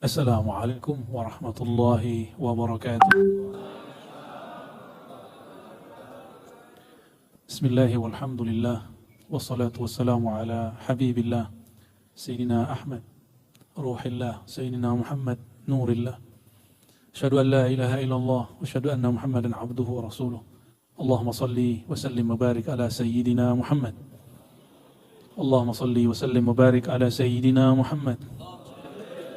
Assalamualaikum warahmatullahi wabarakatuh. Bismillahi walhamdulillah wassalatu wassalamu ala habibillah Sayyidina Ahmad Ruhillah Sayyidina Muhammad Nurillah. Asyhadu an la ilaha illallah wa asyhadu anna Muhammadan abduhu wa rasuluh. Allahumma salli wa sallim wa barik ala Sayyidina Muhammad. Allahumma salli wa sallim wa barik ala Sayyidina Muhammad.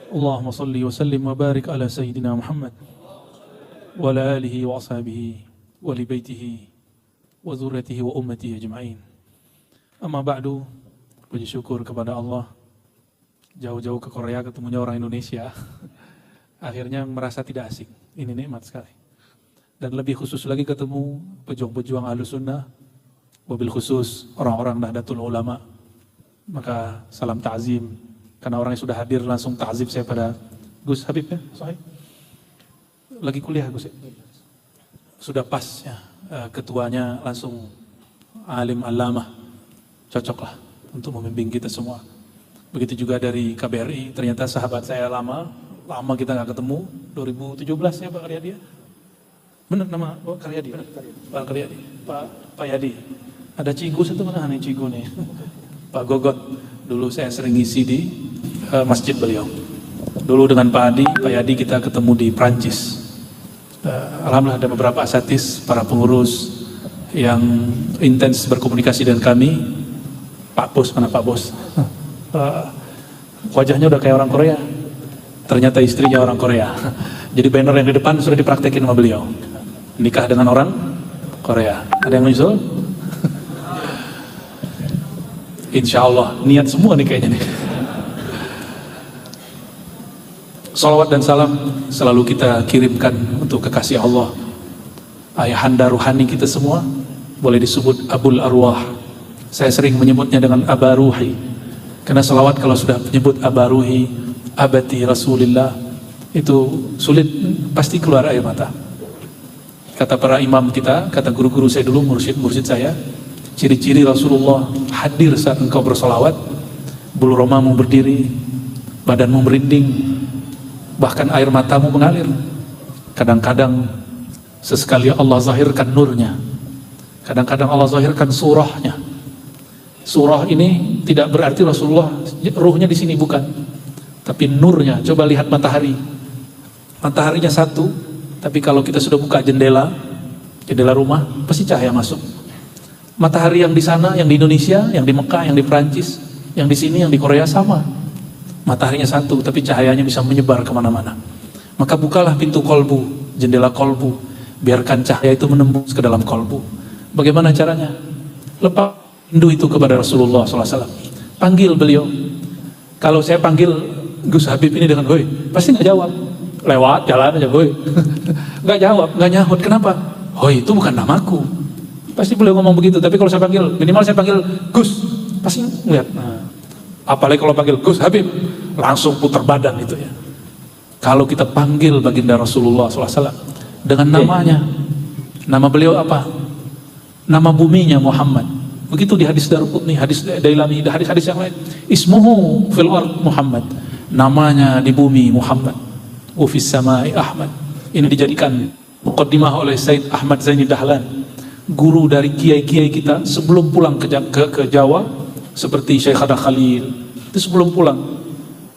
Allahumma salli wa sallim wa barik ala Sayyidina Muhammad wa ala alihi wa ashabihi wa li baitihi wa zurriyatihi wa ummatihi ajma'in. Amma ba'du, puji syukur kepada Allah, jauh-jauh ke Korea ketemunya orang Indonesia. Akhirnya merasa tidak asing. Ini nikmat sekali. Dan lebih khusus lagi ketemu pejuang-pejuang Ahlus Sunnah, wabil khusus orang-orang Nahdlatul Ulama. Maka salam ta'zim. Karena orang yang sudah hadir langsung ta'zim saya pada Gus Habib ya, Sahih. Lagi kuliah Gus ya. Sudah pas ya, ketuanya langsung alim alamah. Cocoklah untuk membimbing kita semua. Begitu juga dari KBRI, ternyata sahabat saya lama kita nggak ketemu. 2017 ya Pak Karyadi ya. Benar nama Pak Karyadi. Pak Karyadi, Pak Yadi. Ada Cigus itu mana nih Cigu nih? Pak Gogot. Dulu saya sering ngisi di masjid beliau. Dulu dengan Pak Adi, Pak Yadi kita ketemu di Prancis. Alhamdulillah ada beberapa asatis, para pengurus yang intens berkomunikasi dengan kami. Pak Bos, mana Pak Bos? Wajahnya udah kayak orang Korea. Ternyata istrinya orang Korea. Jadi banner yang di depan sudah dipraktekin sama beliau. Nikah dengan orang Korea. Ada yang nyusul? Insya Allah, niat semua nih kayaknya nih. Salawat dan salam selalu kita kirimkan untuk kekasih Allah, ayahanda ruhani kita semua. Boleh disebut Abul Arwah. Saya sering menyebutnya dengan Aba Ruhi, karena salawat kalau sudah menyebut Aba Ruhi, abati Rasulillah, itu sulit, pasti keluar air mata. Kata para imam kita, kata guru-guru saya dulu, mursyid saya, ciri-ciri Rasulullah hadir saat engkau bersolawat, bulu romamu berdiri, badanmu merinding, bahkan air matamu mengalir. Kadang-kadang sesekali Allah zahirkan nurnya, kadang-kadang Allah zahirkan surahnya. Surah ini tidak berarti Rasulullah ruhnya di sini, bukan, tapi nurnya. Coba lihat matahari, mataharinya satu, tapi kalau kita sudah buka jendela rumah, pasti cahaya masuk. Matahari yang di sana, yang di Indonesia, yang di Mekah, yang di Perancis, yang di sini, yang di Korea sama. Mataharinya satu, tapi cahayanya bisa menyebar kemana-mana. Maka bukalah pintu kolbu, jendela kolbu, biarkan cahaya itu menembus ke dalam kolbu. Bagaimana caranya? Lepas rindu itu kepada Rasulullah SAW. Panggil beliau. Kalau saya panggil Gus Habib ini dengan hoi, pasti nggak jawab. Lewat jalan aja hoi, nggak jawab, nggak nyahut. Kenapa? Hoi itu bukan namaku. Pasti beliau ngomong begitu. Tapi kalau saya panggil, minimal saya panggil Gus, pasti ngeliat. Nah, apalagi kalau panggil Gus Habib, langsung putar badan itu ya. Kalau kita panggil baginda Rasulullah SAW dengan namanya, nama beliau apa? Nama buminya Muhammad. Begitu di hadis Darqutni, hadis Dailami, hadis-hadis yang lain. Ismuhu fil ard Muhammad. Namanya di bumi Muhammad. Wa fis samai Ahmad. Ini dijadikan muqaddimah oleh Said Ahmad Zaini Dahlan, guru dari kiai-kiai kita sebelum pulang ke Jawa, seperti Syekh Khada Khalil. Itu sebelum pulang,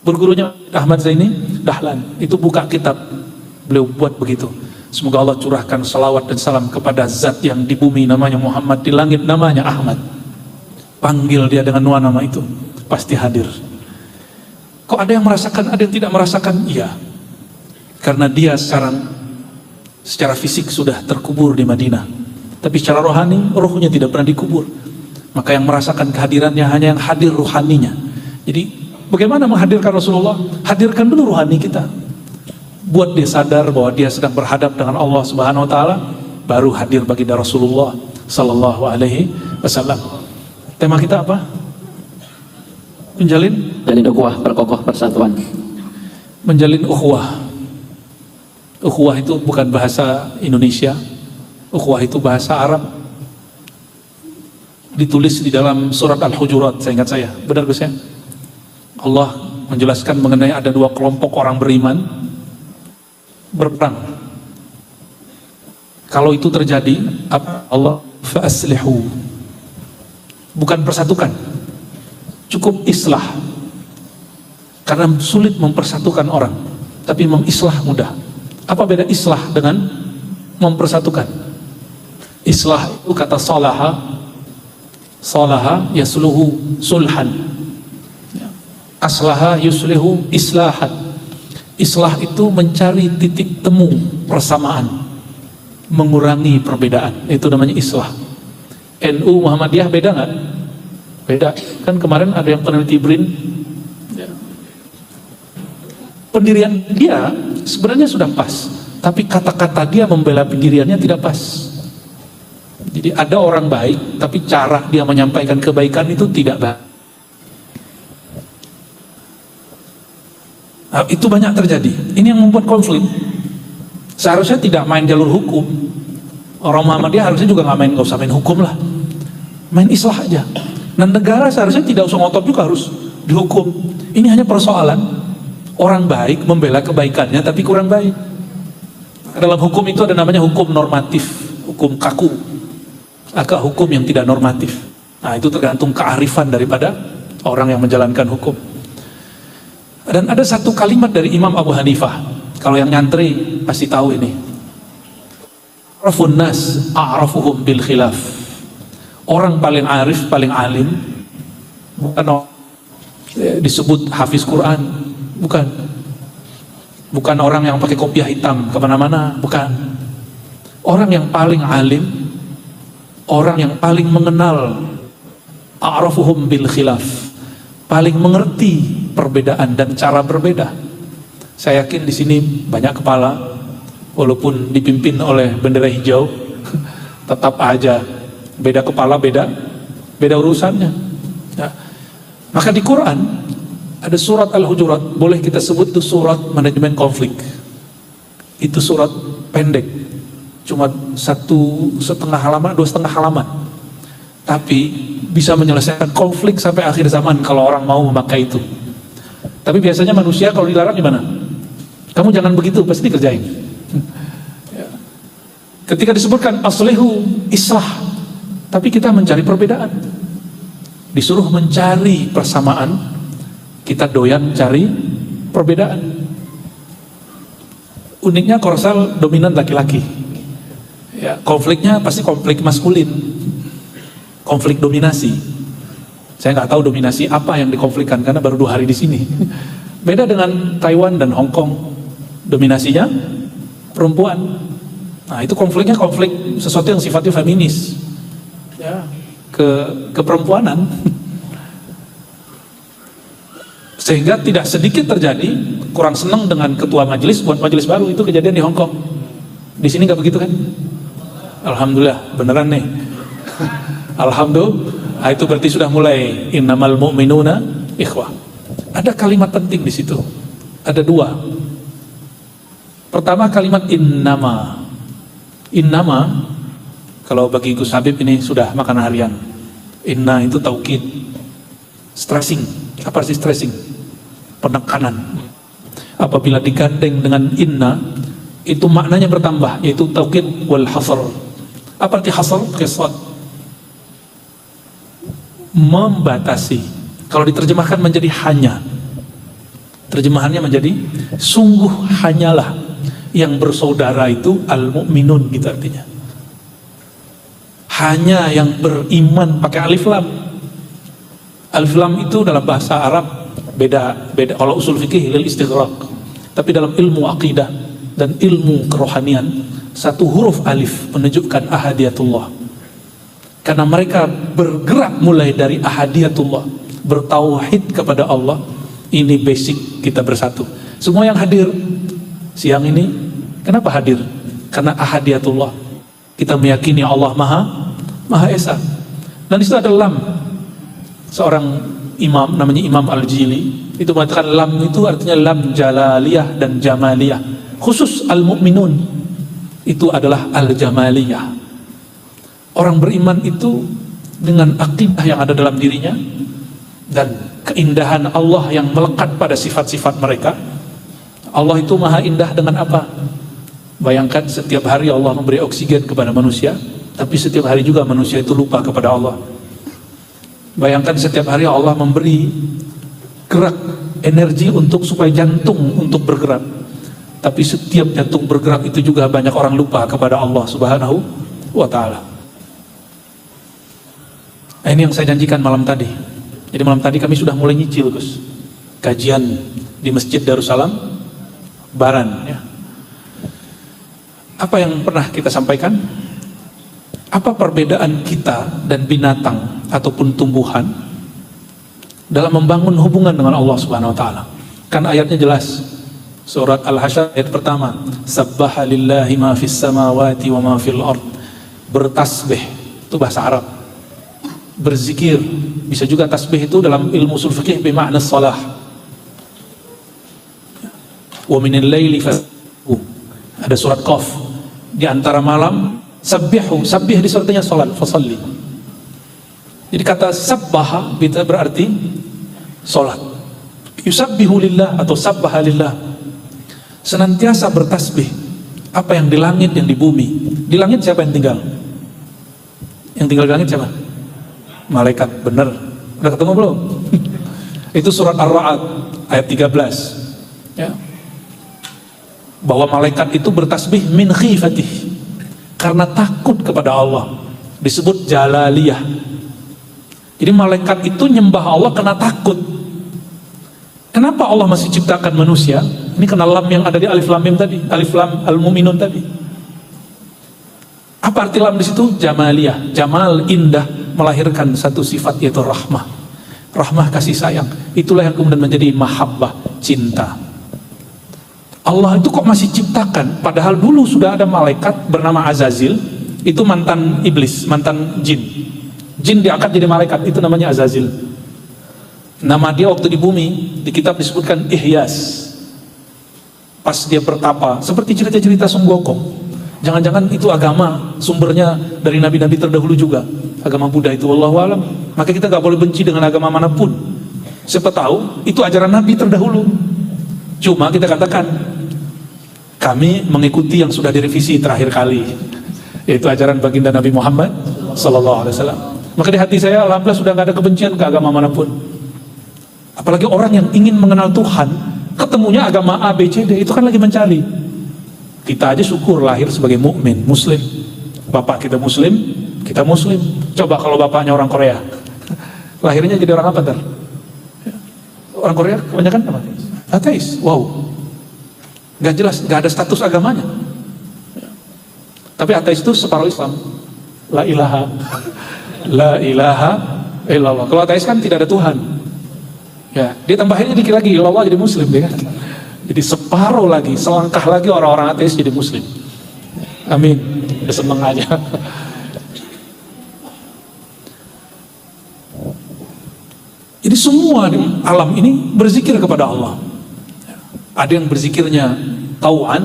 bergurunya Ahmad Zaini Dahlan, itu buka kitab, beliau buat begitu. Semoga Allah curahkan salawat dan salam kepada zat yang di bumi namanya Muhammad, di langit namanya Ahmad. Panggil dia dengan dua nama itu, pasti hadir. Kok ada yang merasakan, ada yang tidak merasakan? Iya, karena dia secara fisik sudah terkubur di Madinah, tapi secara rohani, rohnya tidak pernah dikubur. Maka yang merasakan kehadirannya hanya yang hadir rohaninya. Jadi bagaimana menghadirkan Rasulullah? Hadirkan dulu rohani kita, buat dia sadar bahwa dia sedang berhadap dengan Allah Subhanahu Wa Taala, baru hadir baginda Rasulullah Sallallahu Alaihi Wasallam. Tema kita apa? Menjalin ukhuwah, perkokoh persatuan. Menjalin ukhuwah. Ukhuwah itu bukan bahasa Indonesia. Ukhuwah itu bahasa Arab. Ditulis di dalam surat Al-Hujurat, saya ingat saya. Benar Gus ya? Allah menjelaskan mengenai ada dua kelompok orang beriman berperang. Kalau itu terjadi, apa Allah fa'aslihu, bukan persatukan, cukup islah, karena sulit mempersatukan orang, tapi mengislah mudah. Apa beda islah dengan mempersatukan? Islah itu kata salaha yasluhu sulhan, aslaha yuslihu islahan. Islah itu mencari titik temu persamaan, mengurangi perbedaan, itu namanya islah. NU Muhammadiyah beda nggak? Beda. Kan kemarin ada yang peneliti BRIN, pendirian dia sebenarnya sudah pas, tapi kata-kata dia membela pendiriannya tidak pas. Jadi ada orang baik, tapi cara dia menyampaikan kebaikan itu tidak baik. Nah, itu banyak terjadi. Ini yang membuat konflik. Seharusnya tidak main jalur hukum. Orang Muhammadiyah harusnya juga nggak usah main hukum lah, main islah aja. Dan negara seharusnya tidak usah ngotot juga harus dihukum. Ini hanya persoalan orang baik membela kebaikannya tapi kurang baik. Dalam hukum itu ada namanya hukum normatif, hukum kaku, agak hukum yang tidak normatif. Nah, itu tergantung kearifan daripada orang yang menjalankan hukum. Dan ada satu kalimat dari Imam Abu Hanifah, kalau yang nyantri pasti tahu ini. Arafun nas a'rafuhum bil khilaf. Orang paling arif, paling alim, bukan disebut hafiz Quran, bukan orang yang pakai kopiah hitam kemana-mana, bukan. Orang yang paling alim, orang yang paling mengenal a'rafuhum bil khilaf, paling mengerti perbedaan dan cara berbeda. Saya yakin di sini banyak kepala, walaupun dipimpin oleh bendera hijau, tetap aja beda kepala, beda urusannya. Ya. Maka di Quran ada surat Al-Hujurat, boleh kita sebut itu surat manajemen konflik. Itu surat pendek, cuma 1,5 halaman, 2,5 halaman, tapi bisa menyelesaikan konflik sampai akhir zaman kalau orang mau memakai itu. Tapi biasanya manusia kalau dilarang gimana? Kamu jangan begitu, pasti dikerjain. Ya. Ketika disebutkan aslihu islah, tapi kita mencari perbedaan. Disuruh mencari persamaan, kita doyan cari perbedaan. Uniknya Korsel dominan laki-laki. Ya, konfliknya pasti konflik maskulin, konflik dominasi. Saya nggak tahu dominasi apa yang dikonflikkan karena baru 2 hari di sini. Beda dengan Taiwan dan Hong Kong, dominasinya perempuan. Nah, itu konfliknya konflik sesuatu yang sifatnya feminis, ya, keperempuanan. Sehingga tidak sedikit terjadi kurang senang dengan ketua majelis buat majelis baru. Itu kejadian di Hong Kong. Di sini nggak begitu kan? Alhamdulillah, beneran nih. Alhamdulillah. Nah, itu berarti sudah mulai innamal mu'minuna ikhwah. Ada kalimat penting di situ. Ada 2. Pertama kalimat innama. Innama, kalau bagi Gus Habib ini sudah makanan harian. Inna itu taukid, stressing. Apa sih stressing? Penekanan. Apabila digandeng dengan inna, itu maknanya bertambah, yaitu taukid wal hasr. Apa arti hasr? Qisad, membatasi. Kalau diterjemahkan menjadi hanya, terjemahannya menjadi sungguh hanyalah yang bersaudara itu al-mu'minun, gitu artinya. Hanya yang beriman, pakai alif lam. Alif lam itu dalam bahasa Arab beda. Kalau usul fikih lil istighraq, tapi dalam ilmu akidah dan ilmu kerohanian, satu huruf alif menunjukkan ahadiyatullah. Karena mereka bergerak mulai dari ahadiyatullah, bertauhid kepada Allah. Ini basic kita bersatu. Semua yang hadir siang ini, kenapa hadir? Karena ahadiyatullah. Kita meyakini Allah Maha Esa. Dan di situ ada lam. Seorang imam namanya Imam Al-Jili itu mengatakan lam itu artinya lam jalaliyah dan jamaliyah. Khusus al-mu'minun itu adalah al-jamaliyah. Orang beriman itu dengan akidah yang ada dalam dirinya dan keindahan Allah yang melekat pada sifat-sifat mereka. Allah itu maha indah dengan apa? Bayangkan setiap hari Allah memberi oksigen kepada manusia, tapi setiap hari juga manusia itu lupa kepada Allah. Bayangkan setiap hari Allah memberi gerak energi supaya jantung untuk bergerak, tapi setiap jantung bergerak itu juga banyak orang lupa kepada Allah Subhanahu wa ta'ala. Ini yang saya janjikan malam tadi. Jadi malam tadi kami sudah mulai nyicil, Gus, kajian di Masjid Darussalam Baran ya. Apa yang pernah kita sampaikan? Apa perbedaan kita dan binatang ataupun tumbuhan dalam membangun hubungan dengan Allah Subhanahu wa ta'ala? Kan ayatnya jelas. Surat Al-Hasyr ayat pertama, sabbaha lillahi ma fis samawati wa ma fil ard. Bertasbih itu bahasa Arab. Berzikir, bisa juga tasbih itu dalam ilmu ushul fikih bermakna shalah. Wa minal laili fasabbihu. Ada surat Qaf. Di antara malam sabbihu, sabbih di suratnya salat, fasalli. Jadi kata sabbaha berarti salat. Yusabbihu lillah atau sabbaha lillah. Senantiasa bertasbih. Apa yang di langit, yang di bumi. Di langit siapa yang tinggal? Yang tinggal di langit siapa? Malaikat, benar. Udah ketemu belum? Itu surat Ar-Ra'd ayat 13 ya. Bahwa malaikat itu bertasbih min khifatih, karena takut kepada Allah. Disebut jalaliyah. Jadi malaikat itu nyembah Allah karena takut. Kenapa Allah masih ciptakan manusia? Ini kena lam yang ada di alif lam mim tadi, alif lam al-mu'minun tadi. Apa arti lam di situ? Jamaliyah. Jamal, indah, melahirkan satu sifat, yaitu rahmah. Rahmah, kasih sayang. Itulah yang kemudian menjadi mahabbah, cinta. Allah itu kok masih ciptakan? Padahal dulu sudah ada malaikat bernama Azazil. Itu mantan iblis, mantan jin. Jin diangkat jadi malaikat, itu namanya Azazil. Nama dia waktu di bumi, di kitab disebutkan Ihyas. Pas dia bertapa, seperti cerita-cerita Sung Gokong. Jangan-jangan itu agama sumbernya dari nabi-nabi terdahulu juga, agama Buddha itu, wallahu alam. Maka kita gak boleh benci dengan agama manapun. Siapa tahu itu ajaran nabi terdahulu. Cuma kita katakan kami mengikuti yang sudah direvisi terakhir kali, yaitu ajaran baginda Nabi Muhammad sallallahu alaihi wasallam. Maka di hati saya alhamdulillah sudah gak ada kebencian ke agama manapun. Apalagi orang yang ingin mengenal Tuhan, ketemunya agama A, B, C, D, itu kan lagi mencari. Kita aja syukur lahir sebagai mukmin, muslim. Bapak kita muslim, kita muslim. Coba kalau bapaknya orang Korea, lahirnya jadi orang apa ntar? Orang Korea kebanyakan apa? Ateis. Wow, gak jelas, gak ada status agamanya. Tapi ateis itu separuh Islam. La ilaha illallah. Kalau ateis kan tidak ada Tuhan. Ya, dia tambahinnya dikit lagi, illallah, jadi muslim dia kan. Jadi separuh lagi, selangkah lagi orang-orang ateis jadi muslim. Amin. Udah seneng aja. Jadi semua di alam ini berzikir kepada Allah. Ada yang berzikirnya tau'an,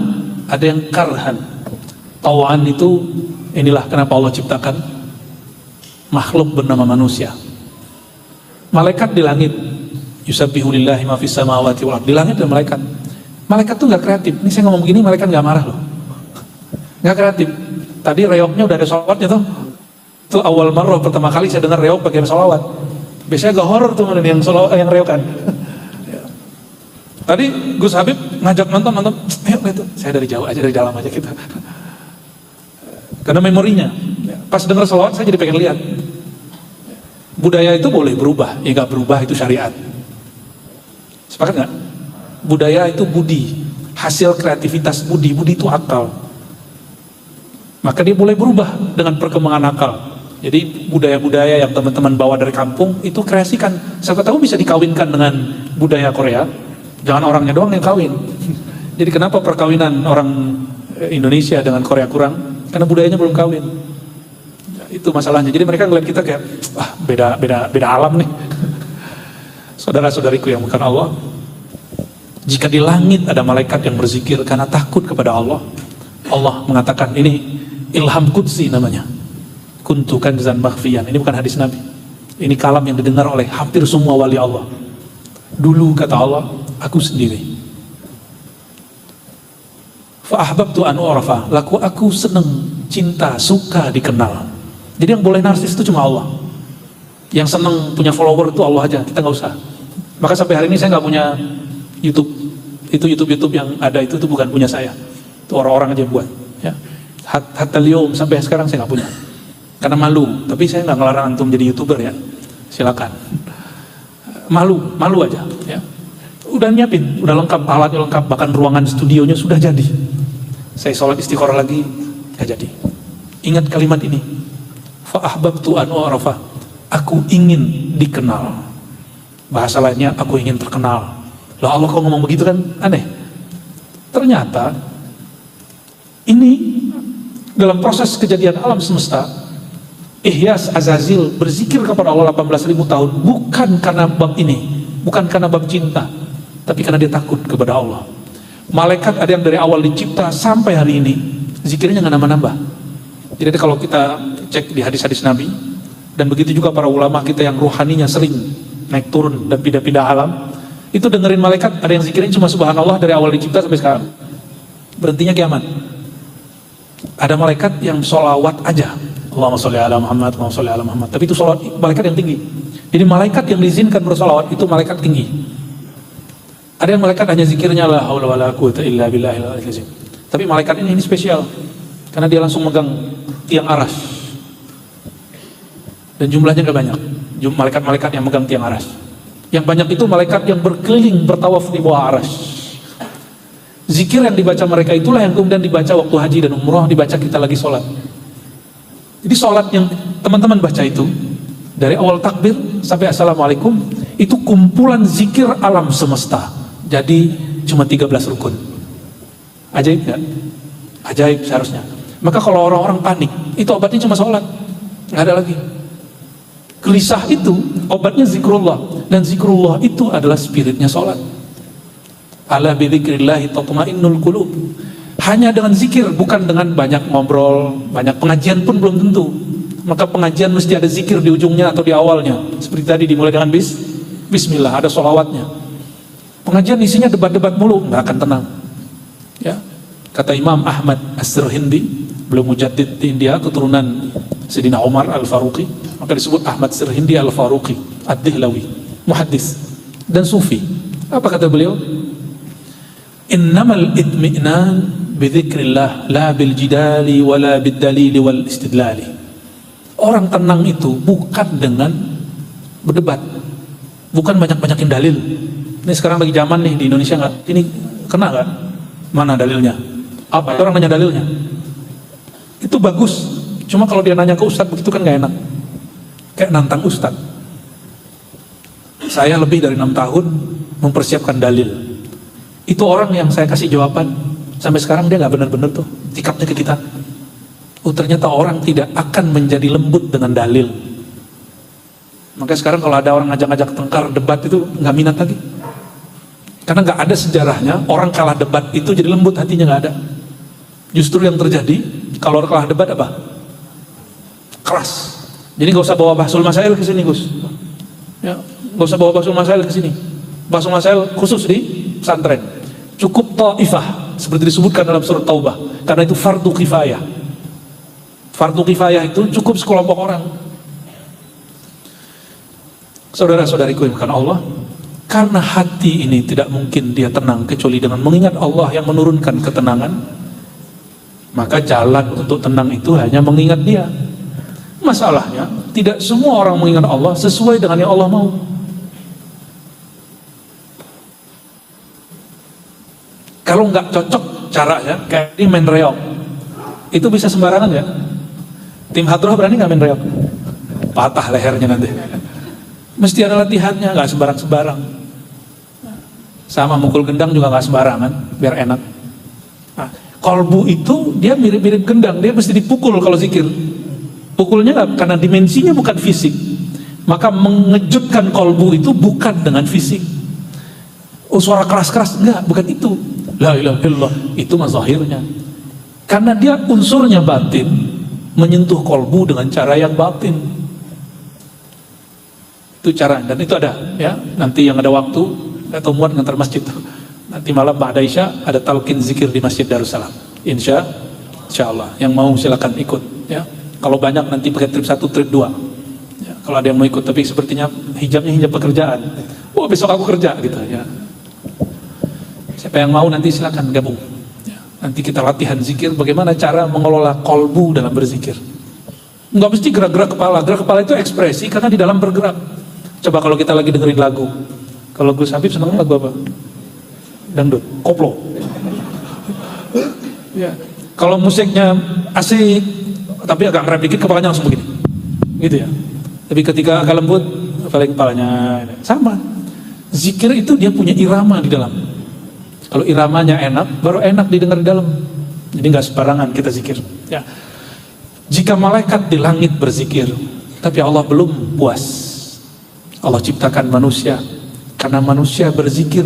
ada yang karhan. Tau'an itu, inilah kenapa Allah ciptakan makhluk bernama manusia. Malaikat di langit, yusabbihu lillahi ma fis samawati wal ardh. Di langit ada malaikat. Malaikat tuh gak kreatif. Ini saya ngomong begini, malaikat gak marah loh. Gak kreatif. Tadi reoknya udah ada sholawatnya tuh. Itu awal marah pertama kali saya dengar reok pakai sholawat. Biasanya gak horor tuh yang reokan. Tadi Gus Habib ngajak nonton, ayo gitu. Saya dari jauh aja, dari dalam aja kita. Karena memorinya. Pas dengar sholawat saya jadi pengen lihat. Budaya itu boleh berubah, ya gak berubah itu syariat. Sepakat gak? Budaya itu budi, hasil kreativitas budi itu akal. Maka dia boleh berubah dengan perkembangan akal. Jadi budaya-budaya yang teman-teman bawa dari kampung itu kreasikan. Siapa tahu bisa dikawinkan dengan budaya Korea. Jangan orangnya doang yang kawin. Jadi kenapa perkawinan orang Indonesia dengan Korea kurang? Karena budayanya belum kawin. Itu masalahnya. Jadi mereka ngeliat kita kayak beda alam nih. Saudara-saudariku yang bukan Allah, jika di langit ada malaikat yang berzikir karena takut kepada Allah, Allah mengatakan, ini ilham qudsi namanya, kuntu kanzan makhfiyan. Ini bukan hadis Nabi, ini kalam yang didengar oleh hampir semua wali Allah. Dulu kata Allah, aku sendiri. Fa ahbabtu an u'rafa, laku aku seneng, cinta, suka dikenal. Jadi yang boleh narsis itu cuma Allah. Yang seneng punya follower itu Allah aja, kita nggak usah. Maka sampai hari ini saya nggak punya YouTube. Itu YouTube yang ada itu bukan punya saya. Itu orang-orang aja yang buat. Ya. Hatta lium sampai sekarang saya nggak punya. Karena malu. Tapi saya nggak ngelarang antum jadi YouTuber ya. Silakan. Malu aja. Ya. Udah nyiapin, udah lengkap, alatnya lengkap, bahkan ruangan studionya sudah jadi. Saya sholat istikharah lagi, nggak jadi. Ingat kalimat ini. Fa ahbabtu an u'rafa. Aku ingin dikenal. Bahasa lainnya, aku ingin terkenal. Lah Allah kalau ngomong begitu kan aneh. Ternyata ini dalam proses kejadian alam semesta, Ihyas Azazil berzikir kepada Allah 18.000 tahun bukan karena bab ini, bukan karena bab cinta, tapi karena dia takut kepada Allah. Malaikat ada yang dari awal dicipta sampai hari ini zikirnya nggak nambah-nambah. Jadi kalau kita cek di hadis-hadis Nabi, dan begitu juga para ulama kita yang ruhaninya sering naik turun dan pindah-pindah alam, itu dengerin malaikat ada yang zikirnya cuma subhanallah dari awal dicipta sampai sekarang, berhentinya kiamat. Ada malaikat yang sholawat aja, Allahumma sholli ala Muhammad, Allahumma sholli ala Muhammad, tapi itu sholawat malaikat yang tinggi. Jadi malaikat yang diizinkan bersolawat itu malaikat tinggi. Ada yang malaikat hanya zikirnya la haula wala quwwata illa billahil aliyyil azim. Tapi malaikat ini spesial karena dia langsung megang tiang aras. Dan jumlahnya gak banyak. Malaikat-malaikat yang megang tiang aras. Yang banyak itu malaikat yang berkeliling bertawaf di bawah aras. Zikir yang dibaca mereka itulah yang kemudian dibaca waktu haji dan umroh, dibaca kita lagi sholat. Jadi sholat yang teman-teman baca itu dari awal takbir sampai assalamualaikum itu kumpulan zikir alam semesta. Jadi cuma 13 rukun. Ajaib gak? Ajaib seharusnya. Maka kalau orang-orang panik, itu obatnya cuma sholat, gak ada lagi. Gelisah itu obatnya zikrullah, dan zikrullah itu adalah spiritnya sholat. Ala bidzikrillahi tatma'innul qulub. Hanya dengan zikir, bukan dengan banyak ngobrol, banyak pengajian pun belum tentu. Maka pengajian mesti ada zikir di ujungnya atau di awalnya. Seperti tadi dimulai dengan bismillah, ada sholawatnya. Pengajian isinya debat-debat mulu, nggak akan tenang. Ya, kata Imam Ahmad As-Sirhindi, beliau mujaddid di India, keturunan Sayyidina Umar Al-Faruqi, maka disebut Ahmad Sirhindi Al-Faruqi Ad-Dihlawi, muhaddis dan sufi. Apa kata beliau? Innamal itmi'nan bidzikrillah la bil jidali wala bid dalili wal istidlali. Orang tenang itu bukan dengan berdebat, bukan banyak-banyakin dalil. Ini sekarang lagi zaman nih di Indonesia, nggak? Ini kena nggak? Mana dalilnya? Apa? Orang nanya dalilnya. Itu bagus. Cuma kalau dia nanya ke ustadz begitu kan nggak enak. Kayak nantang ustadz. Saya lebih dari 6 tahun mempersiapkan dalil. Itu orang yang saya kasih jawaban sampai sekarang dia nggak benar-benar tuh sikapnya ke kita. Ternyata orang tidak akan menjadi lembut dengan dalil. Maka sekarang kalau ada orang ngajak-ngajak tengkar debat itu nggak minat lagi. Karena nggak ada sejarahnya orang kalah debat itu jadi lembut hatinya, nggak ada. Justru yang terjadi kalau orang kalah debat apa? Keras. Jadi nggak usah bawa bahsul masail ke sini, Gus. Ya, nggak usah bawa bahsul masail ke sini. Bahsul masail khusus di pesantren. Cukup ta'ifah seperti disebutkan dalam surat Taubah. Karena itu fardu kifayah. Fardu kifayah itu cukup sekelompok orang. Saudara-saudariku yang bukan Allah, karena hati ini tidak mungkin dia tenang kecuali dengan mengingat Allah yang menurunkan ketenangan, maka jalan untuk tenang itu hanya mengingat Dia. Masalahnya tidak semua orang mengingat Allah sesuai dengan yang Allah mau. Kalau nggak cocok caranya, kayak ini main reog, itu bisa sembarangan ya. Tim hadroh berani nggak main reog? Patah lehernya nanti. Mesti ada latihannya, nggak sembarang-sembarang. Sama mukul gendang juga nggak sembarangan, biar enak. Nah, kolbu itu dia mirip-mirip gendang, dia mesti dipukul kalau zikir. Pukulnya nggak, karena dimensinya bukan fisik. Maka mengejutkan kolbu itu bukan dengan fisik. Oh, suara keras-keras, enggak, bukan itu. La ilaha illallah, itu mazahirnya. Karena dia unsurnya batin, menyentuh kolbu dengan cara yang batin. Itu cara, dan itu ada ya. Nanti yang ada waktu atau muat ngantar masjid tuh. Nanti malam ba'da Isya ada talqin zikir di Masjid Darussalam. Insya Allah. Yang mau silakan ikut ya. Kalau banyak nanti pakai trip 1, trip 2 ya, kalau ada yang mau ikut, tapi sepertinya hijabnya hijab pekerjaan. Oh besok aku kerja gitu ya. Siapa yang mau nanti silakan gabung ya. Nanti kita latihan zikir, bagaimana cara mengelola kolbu dalam berzikir. Nggak mesti gerak-gerak kepala itu ekspresi karena di dalam bergerak. Coba kalau kita lagi dengerin lagu, kalau Gus Habib senang lagu apa? Dangdut, koplo ya. Kalau musiknya asik tapi agak ngerap dikit, kepalanya langsung begini gitu ya. Tapi ketika agak lembut, paling kepalanya sama. Zikir itu dia punya irama di dalam. Kalau iramanya enak, baru enak didengar di dalam. Jadi nggak sembarangan kita zikir ya. Jika malaikat di langit berzikir, tapi Allah belum puas. Allah ciptakan manusia karena manusia berzikir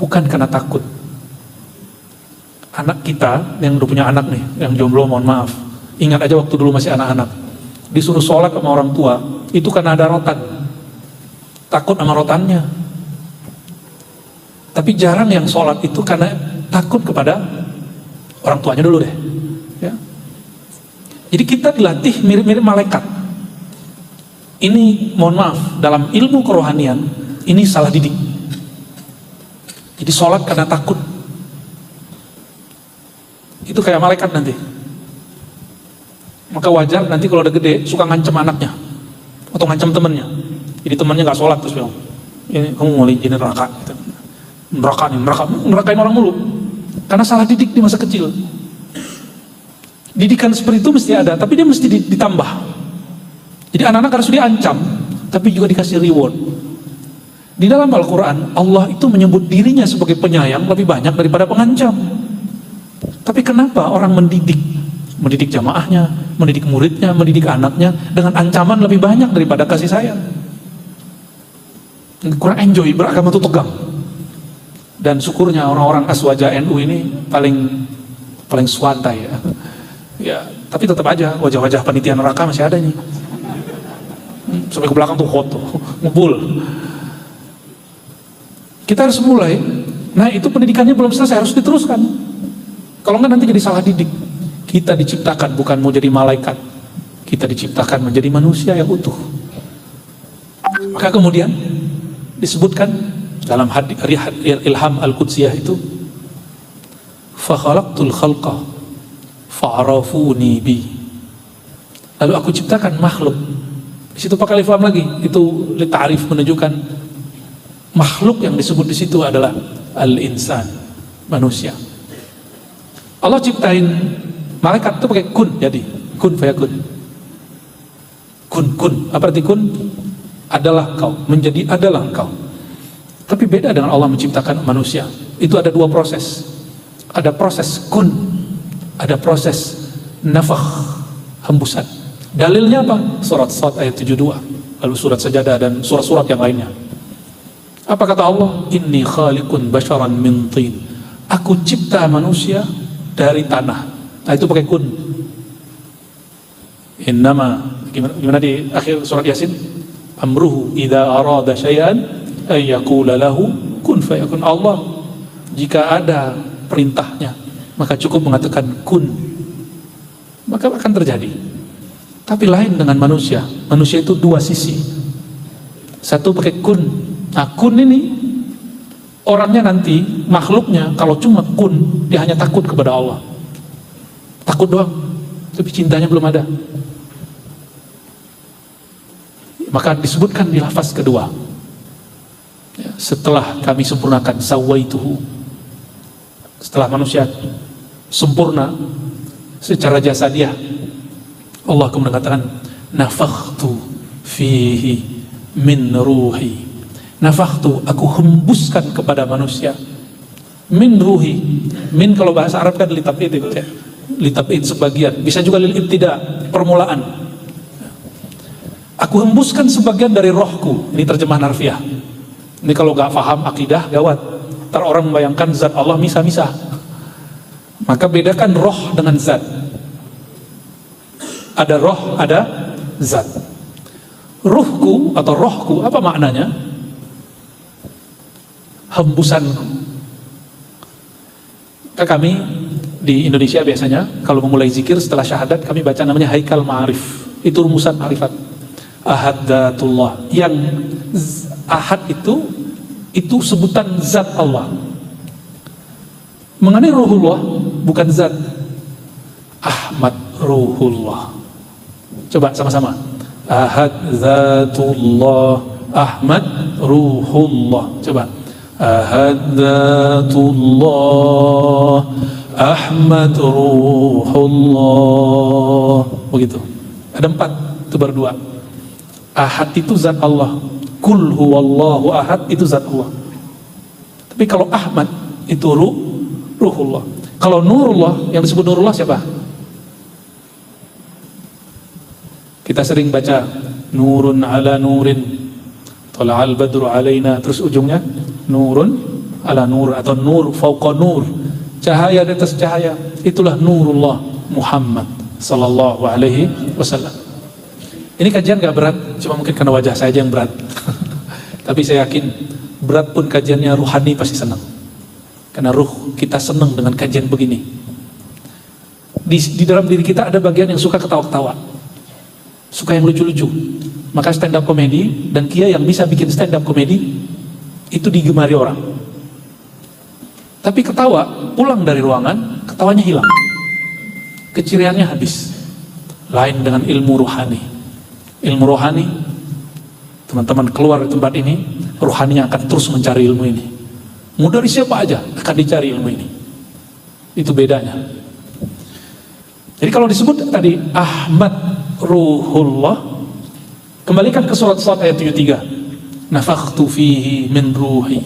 bukan karena takut. Anak kita yang udah punya anak nih, yang jomblo mohon maaf, ingat aja waktu dulu masih anak-anak, disuruh sholat sama orang tua, itu karena ada rotan, takut sama rotannya. Tapi jarang yang sholat itu karena takut kepada orang tuanya dulu deh ya. Jadi kita dilatih mirip-mirip malaikat. Ini mohon maaf, dalam ilmu kerohanian ini salah didik. Jadi sholat karena takut, itu kayak malaikat nanti. Maka wajar nanti kalau udah gede suka ngancem anaknya atau ngancem temennya. Jadi temennya nggak sholat terus bilang, ini kamu mau izinin neraka gitu. Nerakain orang mulu karena salah didik di masa kecil. Didikan seperti itu mesti ada, tapi dia mesti ditambah. Jadi anak-anak harus diancam, tapi juga dikasih reward. Di dalam Al-Quran, Allah itu menyebut dirinya sebagai penyayang lebih banyak daripada pengancam. Tapi kenapa orang mendidik jamaahnya, mendidik muridnya, mendidik anaknya dengan ancaman lebih banyak daripada kasih sayang? Kurang enjoy, beragama itu tegang. Dan syukurnya orang-orang Aswaja NU ini paling swantai ya. Ya, tapi tetap aja wajah-wajah panitia neraka masih ada nih. Sampai ke belakang tuh foto, ngebul. Kita harus mulai. Nah itu pendidikannya belum selesai, harus diteruskan. Kalau enggak nanti jadi salah didik. Kita diciptakan bukan mau jadi malaikat, kita diciptakan menjadi manusia yang utuh. Maka kemudian disebutkan dalam hadis Ilham Al-Qudsiyah itu, fa khalaqtul khalqa fa'arafuni bi. Lalu aku ciptakan makhluk. Di situ pakai alif lam lagi, itu ta'rif menunjukkan makhluk yang disebut di situ adalah al-insan, manusia. Allah ciptain malaikat itu pakai kun, jadi kun fayakun. Kun, apa arti kun? Adalah kau, menjadi adalah kau. Tapi beda dengan Allah menciptakan manusia. Itu ada dua proses. Ada proses kun, ada proses nafakh, hembusan. Dalilnya apa? Surat Sad ayat 72, lalu surat Sajadah dan surat-surat yang lainnya. Apa kata Allah? Inni khaliqun basharan min tin. Aku cipta manusia dari tanah. Nah itu pakai kun. Innama, gimana di akhir surat Yasin? Amruhu idza arada syai'an ay yaqula lahu kun fayakun. Allah jika ada perintahnya maka cukup mengatakan kun, maka akan terjadi. Tapi lain dengan manusia. Manusia itu dua sisi. Satu pakai kun. Nah kun ini orangnya nanti, makhluknya kalau cuma kun, dia hanya takut kepada Allah. Takut doang, tapi cintanya belum ada. Maka disebutkan di lafaz kedua ya, setelah kami sempurnakan sawaituhu, setelah manusia sempurna secara jasadiah, Allah kemudian mengatakan nafakhtu fihi min ruhi. Nafakhtu, aku hembuskan kepada manusia min ruhi. Min kalau bahasa Arab kan litabid itu ya. Litabid sebagian, bisa juga lil ibtida, permulaan. Aku hembuskan sebagian dari rohku. Ini terjemahan harfiah. Ini kalau gak paham akidah gawat. Ntar orang membayangkan zat Allah misah-misah. Maka bedakan roh dengan zat. Ada roh, ada zat. Ruhku atau rohku, apa maknanya? hembusanku. Kami di Indonesia biasanya kalau memulai zikir setelah syahadat kami baca namanya Haikal Ma'arif. Itu rumusan ma'rifat. Ahadatullah. Yang ahad itu sebutan zat Allah. Mengenai ruhullah bukan zat. Ahmad ruhullah. Coba sama-sama. Ahad zatullah, Ahmad ruhullah. Coba. Ahad zatullah, Ahmad ruhullah. Begitu. Ada 4, itu baru 2. Ahad itu zat Allah. Kul huwallahu ahad itu zat Allah. Tapi kalau Ahmad itu ruhullah. Kalau nurullah, yang disebut nurullah siapa? Kita sering baca nurun ala nurin, tala'al badru alaina, terus ujungnya nurun ala nur atau nur fauqa nur, cahaya di atas cahaya. Itulah nurullah Muhammad sallallahu alaihi wasallam. Ini kajian gak berat, cuma mungkin karena wajah saya aja yang berat. Tapi saya yakin berat pun kajiannya ruhani pasti senang. Karena ruh kita senang dengan kajian begini. Di dalam diri kita ada bagian yang suka ketawa-ketawa, suka yang lucu-lucu. Maka stand up comedy dan Kia yang bisa bikin stand up comedy itu digemari orang. Tapi ketawa, pulang dari ruangan, ketawanya hilang, keciriannya habis. Lain dengan ilmu rohani. Ilmu rohani, teman-teman keluar dari tempat ini, rohaninya akan terus mencari ilmu ini. Mau dari siapa aja akan dicari ilmu ini. Itu bedanya. Jadi kalau disebut tadi Ahmad ruhullah, kembalikan ke surat ayat 73. Nafakhtu fihi min ruhi.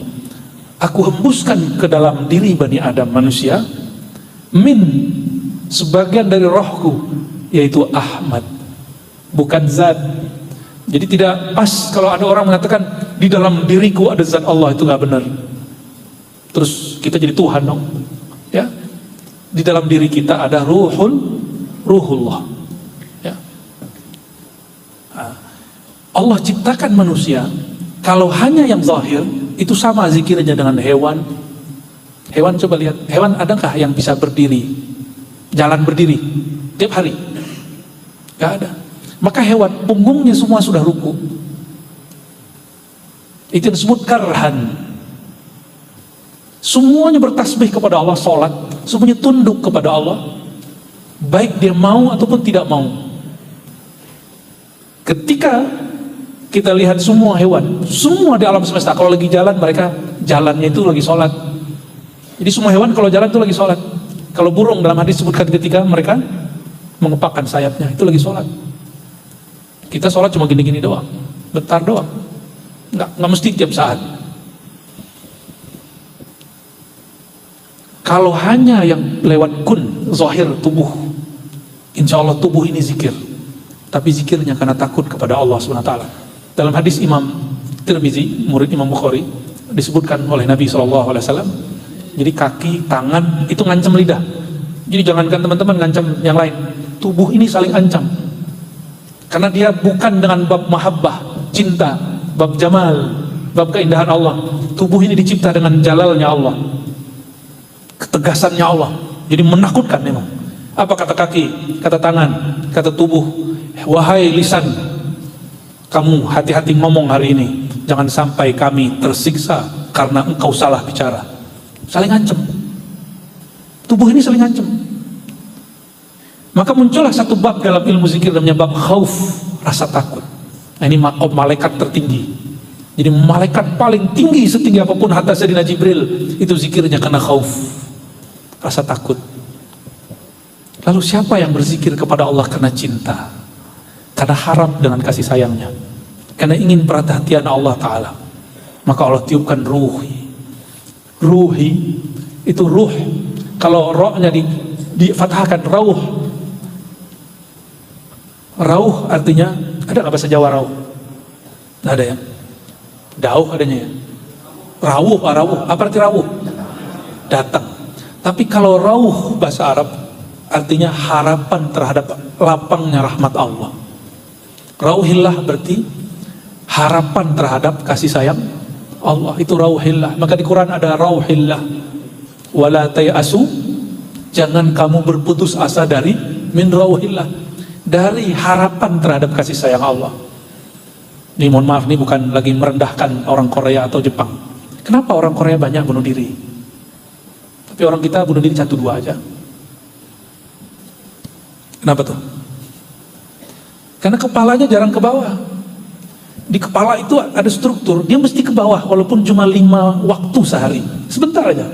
Aku hembuskan ke dalam diri Bani Adam manusia min, sebagian dari rohku, yaitu Ahmad, bukan zat. Jadi tidak pas kalau ada orang mengatakan di dalam diriku ada zat Allah, itu nggak benar. Terus kita jadi Tuhan dong, ya? Di dalam diri kita ada ruhullah, ya. Allah ciptakan manusia. Kalau hanya yang zahir, itu sama zikirnya dengan hewan. Hewan, coba lihat, hewan adakah yang bisa berdiri, jalan berdiri tiap hari? Gak ada. Maka hewan punggungnya semua sudah ruku. Itu disebut karhan. Semuanya bertasbih kepada Allah, sholat, semuanya tunduk kepada Allah, baik dia mau ataupun tidak mau. Ketika kita lihat semua hewan, semua di alam semesta, kalau lagi jalan mereka jalannya itu lagi sholat. Jadi semua hewan kalau jalan itu lagi sholat. Kalau burung dalam hadis disebutkan ketika mereka mengepakkan sayapnya, itu lagi sholat. Kita sholat cuma gini-gini doang, bentar doang, nggak mesti tiap saat. Kalau hanya yang lewat kun, zahir tubuh, insya Allah tubuh ini zikir, tapi zikirnya karena takut kepada Allah SWT. Dalam hadis Imam Tirmizi, murid Imam Bukhari, disebutkan oleh Nabi SAW, jadi kaki, tangan itu ngancam lidah. Jadi jangankan teman-teman ngancam yang lain, tubuh ini saling ancam. Karena dia bukan dengan bab mahabbah, cinta, bab jamal, bab keindahan Allah. Tubuh ini dicipta dengan jalalnya Allah, ketegasannya Allah. Jadi menakutkan memang. Apa kata kaki, kata tangan, kata tubuh? Wahai lisan, kamu hati-hati ngomong hari ini. Jangan sampai kami tersiksa karena engkau salah bicara. Saling ancam. Tubuh ini saling ancam. Maka muncullah satu bab dalam ilmu zikir namanya bab khauf, rasa takut. Nah, ini makom malaikat tertinggi. Jadi malaikat paling tinggi, setinggi apapun hatta Sayyidina Jibril, itu zikirnya karena khauf, rasa takut. Lalu siapa yang berzikir kepada Allah karena cinta, karena harap dengan kasih sayangnya, karena ingin perhatian Allah Ta'ala? Maka Allah tiupkan ruhi. Ruhi itu ruh. Kalau rohnya difathahkan rauh. Rauh artinya, ada nggak bahasa Jawa rauh? Nggak ada ya? Dauh adanya ya? Rawuh, apa arti rawuh? Datang. Tapi kalau rauh bahasa Arab artinya harapan terhadap lapangnya rahmat Allah. Rauhillah berarti harapan terhadap kasih sayang Allah, itu rauhillah. Maka di Quran ada rauhillah. Wala tayasu, jangan kamu berputus asa dari min rauhillah, dari harapan terhadap kasih sayang Allah. Ini mohon maaf, ini bukan lagi merendahkan orang Korea atau Jepang. Kenapa orang Korea banyak bunuh diri? Tapi orang kita bunuh diri 1-2 aja. Kenapa tuh? Karena kepalanya jarang ke bawah. Di kepala itu ada struktur, dia mesti ke bawah walaupun cuma 5 waktu sehari. Sebentar aja.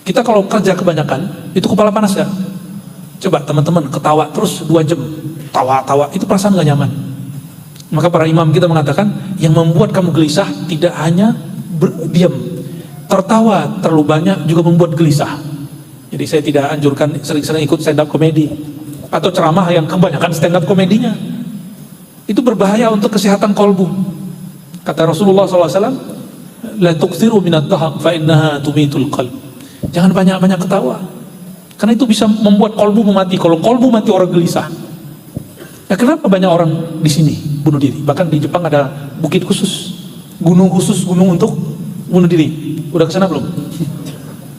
Kita kalau kerja kebanyakan, itu kepala panas ya. Coba teman-teman ketawa terus 2 jam, tawa-tawa, itu perasaan gak nyaman. Maka para imam kita mengatakan, yang membuat kamu gelisah tidak hanya diam, tertawa terlalu banyak juga membuat gelisah. Jadi saya tidak anjurkan sering-sering ikut stand up komedi atau ceramah yang kebanyakan stand up komedinya. Itu berbahaya untuk kesehatan kolbu. Kata Rasulullah SAW, la tuksiru minat dahak fa innaha tumitul qalb. Jangan banyak-banyak ketawa, karena itu bisa membuat kolbu mati. Kalau kolbu mati orang gelisah. Ya, kenapa banyak orang di sini bunuh diri? Bahkan di Jepang ada bukit khusus, gunung khusus, gunung untuk bunuh diri. Udah kesana belum?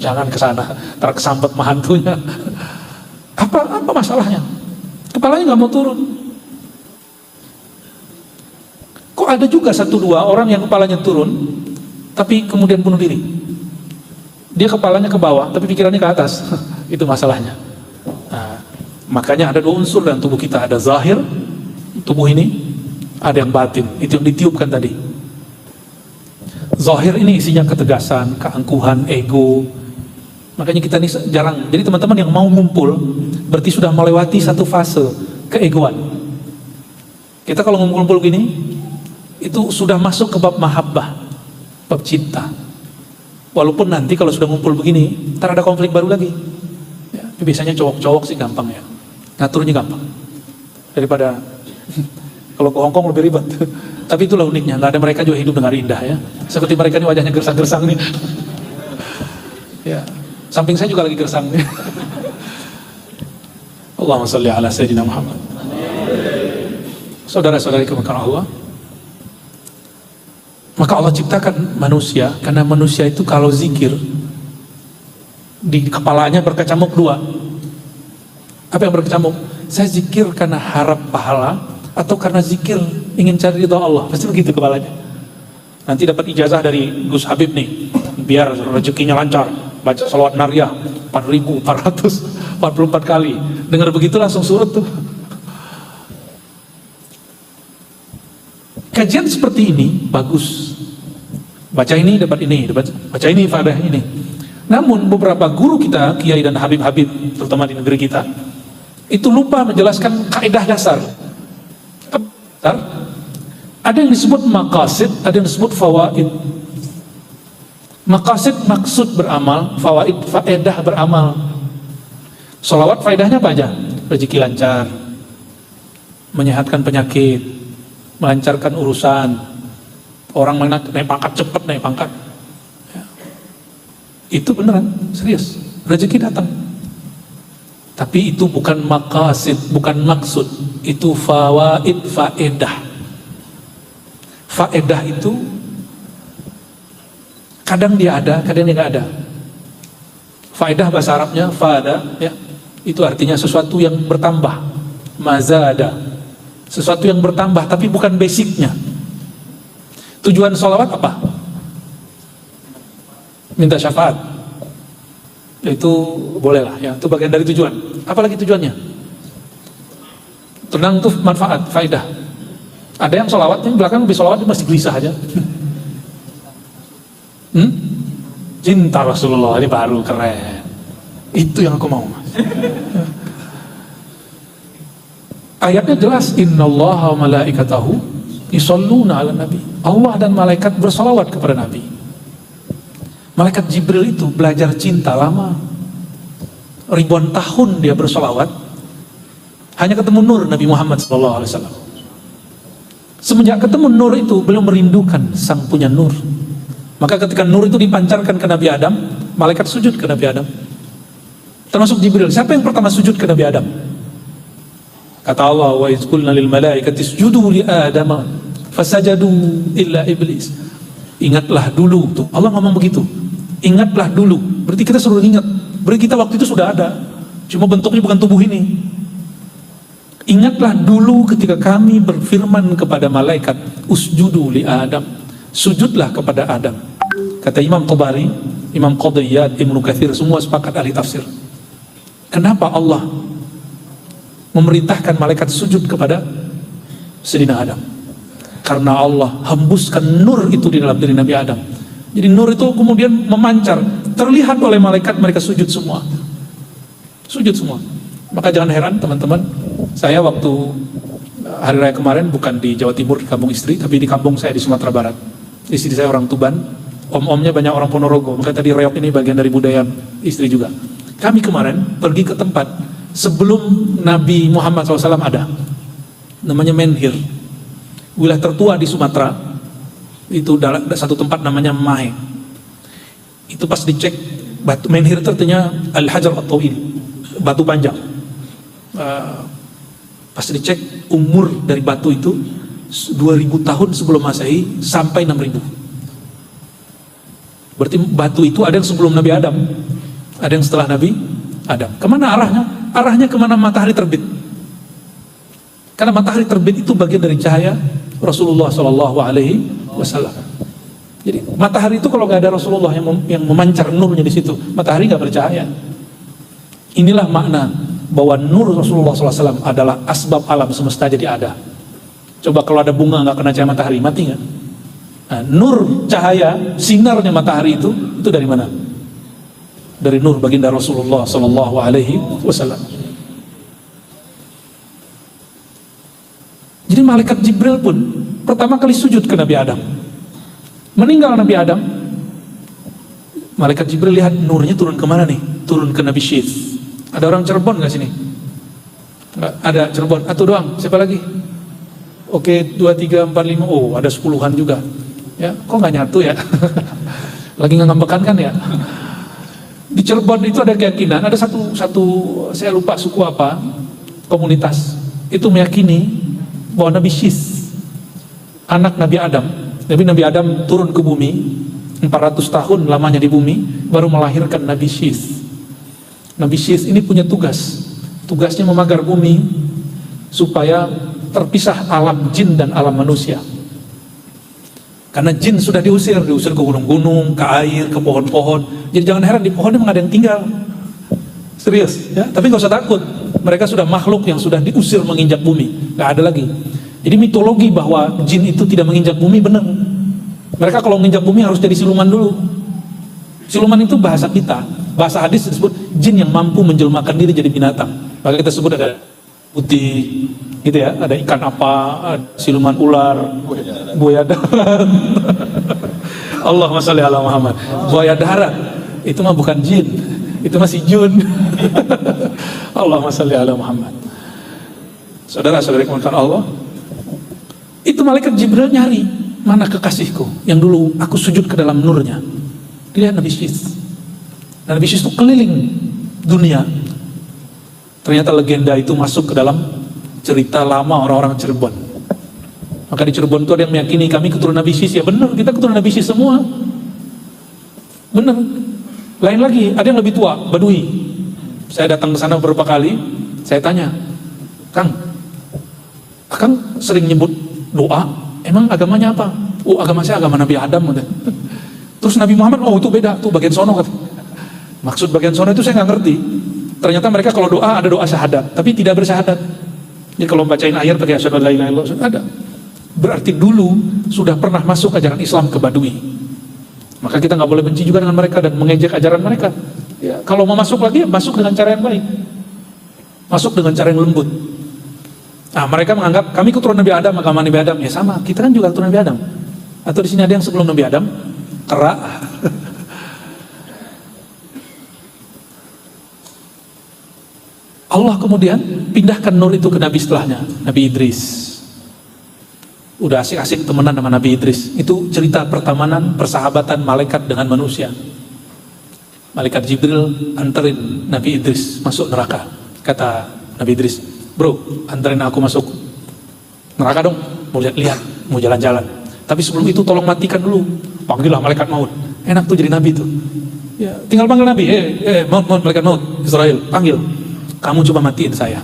Jangan kesana, ntar kesambet mahantunya. Apa masalahnya? Kepalanya nggak mau turun. Kok ada juga 1-2 orang yang kepalanya turun, tapi kemudian bunuh diri? Dia kepalanya ke bawah, tapi pikirannya ke atas. Itu masalahnya. Nah, makanya ada 2 unsur dalam tubuh kita. Ada zahir, tubuh ini, ada yang batin. Itu yang ditiupkan tadi. Zahir ini isinya ketegasan, keangkuhan, ego. Makanya kita ini jarang. Jadi teman-teman yang mau ngumpul, berarti sudah melewati satu fase keegoan. Kita kalau ngumpul-ngumpul gini, itu sudah masuk ke bab mahabbah, bab cinta. Walaupun nanti kalau sudah ngumpul begini, ntar ada konflik baru lagi ya, biasanya cowok-cowok sih gampang ya, ngaturnya gampang. Daripada kalau ke Hongkong lebih ribet. Tapi itulah uniknya, nggak ada, mereka juga hidup dengan indah ya. Seperti mereka ini wajahnya gersang-gersang nih. Ya, samping saya juga lagi gersang nih. Allahumma sholli ala sayyidina Muhammad. Saudara-saudari kemurahan Allah, maka Allah ciptakan manusia, karena manusia itu kalau zikir di kepalanya berkecamuk 2. Apa yang berkecamuk? Saya zikir karena harap pahala atau karena zikir ingin cari ridha Allah. Pasti begitu kepalanya. Nanti dapat ijazah dari Gus Habib nih, biar rezekinya lancar, baca salawat nariyah 4.444 kali. Dengar begitu langsung surut tuh. Kajian seperti ini bagus. Baca ini dapat ini, baca ini faedah ini. Namun beberapa guru kita, kiai dan habib-habib, terutama di negeri kita, itu lupa menjelaskan kaidah dasar. Ada yang disebut maqasid, ada yang disebut fawaid. Maqasid maksud beramal, fawaid faedah beramal. Sholawat faedahnya apa aja? Rezeki lancar, menyehatkan penyakit, melancarkan urusan, orang naik pangkat cepat, naik pangkat ya. Itu beneran, serius, rezeki datang. Tapi itu bukan maqasid, bukan maksud, itu fawaid, faedah. Faedah itu kadang dia ada, kadang dia nggak ada. Faedah bahasa Arabnya faada ya, itu artinya sesuatu yang bertambah, mazada, sesuatu yang bertambah tapi bukan basicnya. Tujuan sholawat apa? Minta syafaat. Itu bolehlah ya, itu bagian dari tujuan. Apalagi tujuannya? Tenang tuh manfaat, faedah. Ada yang sholawatnya belakang lebih sholawat masih gelisah aja. Cinta Rasulullah ini baru keren. Itu yang aku mau. Ayatnya jelas, innallaha wa malaikatahu yusholluna ala nabi. Allah dan malaikat bersolawat kepada Nabi. Malaikat Jibril itu belajar cinta lama, ribuan tahun dia bersolawat, hanya ketemu nur Nabi Muhammad SAW. Semenjak ketemu nur itu beliau merindukan sang punya nur. Maka ketika nur itu dipancarkan ke Nabi Adam, malaikat sujud ke Nabi Adam, termasuk Jibril. Siapa yang pertama sujud ke Nabi Adam? Kata Allah, wa iz qulna lil malaikati isjudu li adama fasajadu illa iblis. Ingatlah dulu, tuh Allah ngomong begitu. Ingatlah dulu, berarti kita suruh ingat. Berarti kita waktu itu sudah ada, cuma bentuknya bukan tubuh ini. Ingatlah dulu ketika kami berfirman kepada malaikat, usjudu li Adam, sujudlah kepada Adam. Kata Imam Tabari, Imam Qadiyat, Ibnu Katsir, semua sepakat ahli tafsir. Kenapa Allah memerintahkan malaikat sujud kepada Sayyidina Adam? Karena Allah hembuskan nur itu di dalam diri Nabi Adam. Jadi nur itu kemudian memancar, terlihat oleh malaikat, mereka sujud semua. Sujud semua. Maka jangan heran teman-teman, saya waktu hari raya kemarin bukan di Jawa Timur, di kampung istri, tapi di kampung saya di Sumatera Barat. Istri saya orang Tuban, om-omnya banyak orang Ponorogo, makanya tadi reok ini bagian dari budaya istri juga. Kami kemarin pergi ke tempat sebelum Nabi Muhammad SAW ada, namanya Menhir, wilayah tertua di Sumatera. Itu ada satu tempat namanya Mae. Itu pas dicek, batu Menhir itu artinya Al-Hajar At-Tawil, batu panjang. Pas dicek umur dari batu itu 2000 tahun sebelum Masehi sampai 6000. Berarti batu itu ada yang sebelum Nabi Adam, ada yang setelah Nabi Adam. Kemana arahnya? Arahnya kemana matahari terbit. Karena matahari terbit itu bagian dari cahaya Rasulullah SAW. Jadi matahari itu kalau nggak ada Rasulullah yang memancar nurnya di situ, matahari nggak bercahaya. Inilah makna bahwa nur Rasulullah SAW adalah asbab alam semesta jadi ada. Coba kalau ada bunga nggak kena cahaya matahari, mati nggak? Nah, nur cahaya sinarnya matahari itu dari mana? Dari nur baginda Rasulullah SAW. Jadi malaikat Jibril pun pertama kali sujud ke Nabi Adam. Meninggal Nabi Adam, malaikat Jibril lihat nurnya turun kemana nih? Turun ke Nabi Syith. Ada orang Cirebon nggak sini? Nggak ada Cirebon. Atau doang? Siapa lagi? Oke, 2, 3, 4, 5. Oh, ada 10-an juga. Ya, kok nggak nyatu ya? Lagi ngambekan kan ya? Di Cirebon itu ada keyakinan, ada satu saya lupa suku apa, komunitas itu meyakini bahwa Nabi Syith, anak Nabi Adam, Nabi Adam turun ke bumi 400 tahun lamanya di bumi, baru melahirkan Nabi Syith. Nabi Syith ini punya tugasnya memagar bumi supaya terpisah alam jin dan alam manusia. Karena jin sudah diusir ke gunung-gunung, ke air, ke pohon-pohon. Jadi jangan heran di pohonnya memang ada yang tinggal. Serius, ya. Tapi nggak usah takut. Mereka sudah makhluk yang sudah diusir menginjak bumi, nggak ada lagi. Jadi mitologi bahwa jin itu tidak menginjak bumi benar. Mereka kalau menginjak bumi harus jadi siluman dulu. Siluman itu bahasa kita, bahasa hadis disebut jin yang mampu menjelmakan diri jadi binatang. Maka kita sebut ada putih, gitu ya, ada ikan apa, ada siluman ular, buaya darat. Allahumma sholli ala Muhammad. Buaya darat itu mah bukan jin, itu masih jun. Allahumma sholli ala Muhammad. Saudara-saudari kemuliaan Allah, itu malaikat Jibril nyari, mana kekasihku yang dulu aku sujud ke dalam nurnya. Dilihat Nabi Syith. Nabi Syith itu keliling dunia. Ternyata legenda itu masuk ke dalam cerita lama orang-orang Cirebon. Maka di Cirebon itu ada yang meyakini kami keturunan Nabi Syith. Ya benar, kita keturunan Nabi Syith semua. Benar. Lain lagi, ada yang lebih tua, Badui. Saya datang ke sana beberapa kali, saya tanya, Kang sering nyebut doa, emang agamanya apa? Oh, agama saya agama Nabi Adam. Terus Nabi Muhammad, oh itu beda, tuh bagian sono. Maksud bagian sono itu saya nggak ngerti. Ternyata mereka kalau doa ada doa syahadat, tapi tidak bersyahadat. Jadi kalau bacain ayat pakai asyhadu an la ilaha illallah ada. Berarti dulu sudah pernah masuk ajaran Islam ke Badui. Maka kita nggak boleh benci juga dengan mereka dan mengejek ajaran mereka. Ya, kalau mau masuk lagi, masuk dengan cara yang baik. Masuk dengan cara yang lembut. Nah, mereka menganggap kami keturunan Nabi Adam, agama Nabi Adam. Ya sama, kita kan juga keturunan Nabi Adam. Atau di sini ada yang sebelum Nabi Adam? Kera. Allah kemudian pindahkan nur itu ke Nabi setelahnya, Nabi Idris. Udah asik-asik temenan sama Nabi Idris. Itu cerita pertemanan, persahabatan malaikat dengan manusia. Malaikat Jibril anterin Nabi Idris masuk neraka. Kata Nabi Idris, bro, anterin aku masuk neraka dong. Mau lihat-lihat, mau jalan-jalan. Tapi sebelum itu tolong matikan dulu panggillah malaikat maut. Enak tuh jadi nabi tuh. Ya, tinggal panggil nabi, maut, malaikat maut, Israel, panggil. Kamu coba matiin saya.